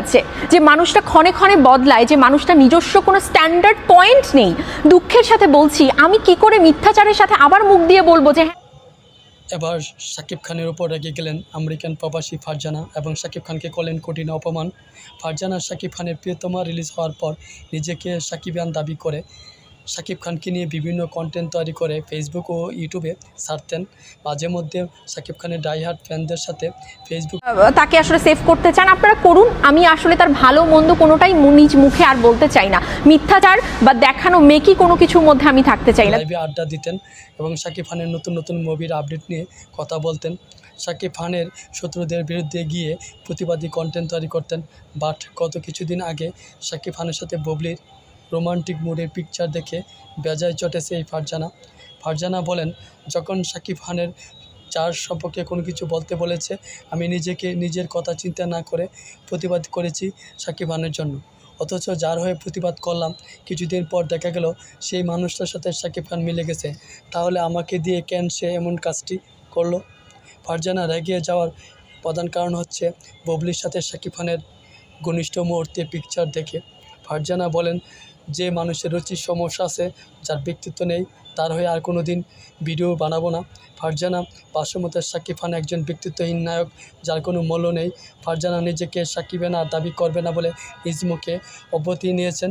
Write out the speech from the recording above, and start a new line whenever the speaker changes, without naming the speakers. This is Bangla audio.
আছে যে মানুষটা ক্ষণে ক্ষণে বদলায়, যে মানুষটা নিজস্ব কোনো স্ট্যান্ডার্ড পয়েন্ট নেই। দুঃখের সাথে বলছি, আমি কি করে মিথ্যাচারের সাথে আবার মুখ দিয়ে বলবো যে
এবার শাকিব খানের উপর রেগে গেলেন আমেরিকান প্রবাসী ফারজানা এবং শাকিব খানকে করলেন কঠিন অপমান। ফারজানা শাকিব খানের প্রিয়তমা রিলিজ হওয়ার পর নিজেকে শাকিবিয়ান দাবি করে শাকিব খানকে নিয়ে বিভিন্ন কন্টেন্ট তৈরি করে ফেসবুক ও ইউটিউবে ছাড়তেন। মাঝে মধ্যে শাকিব খানের ডাইহার্ট ফ্যানদের সাথে ফেসবুক
তাকে আসলে সেভ করতে চান আপনারা করুন, আমি আসলে তার ভালো মন্দ কোনোটাই নিজ মুখে আর বলতে চাই না। মিথ্যাচার বা দেখানো মেকি কোনো কিছুর মধ্যে আমি থাকতে চাই না।
লাইভে আড্ডা দিতেন এবং শাকিব খানের নতুন নতুন মুভির আপডেট নিয়ে কথা বলতেন। শাকিব খানের শত্রুদের বিরুদ্ধে গিয়ে প্রতিবাদী কন্টেন্ট তৈরি করতেন। বাট গত কিছুদিন আগে শাকিব খানের সাথে বুবলির রোমান্টিক মুডের পিকচার দেখে বেজায় চটেছে এই ফারজানা বলেন, যখন শাকিব খানের যার সম্পর্কে কোনো কিছু বলতে বলেছে, আমি নিজের কথা চিন্তা না করে প্রতিবাদ করেছি শাকিব খানের জন্য। অথচ যার হয়ে প্রতিবাদ করলাম, কিছুদিন পর দেখা গেল সেই মানুষটার সাথে শাকিব খান মিলে গেছে। তাহলে আমাকে দিয়ে কেন সে এমন কাজটি করলো? ফারজানা রেগে যাওয়ার প্রধান কারণ হচ্ছে বুবলির সাথে শাকিব খানের ঘনিষ্ঠ মুহূর্তে পিকচার দেখে। ফারজানা বলেন, যে মানুষের রুচির সমস্যা আছে, যার ব্যক্তিত্ব নেই, তার হয়ে আর কোনো দিন ভিডিও বানাবো না। ফারজানা ভাষ্যমতে শাকিব খান একজন ব্যক্তিত্বহীন নায়ক, যার কোনো মূল্য নেই। ফারজানা নিজেকে শাকিবিয়ান আর দাবি করবে না বলে নিজ মুখে অব্যাহতি নিয়েছেন।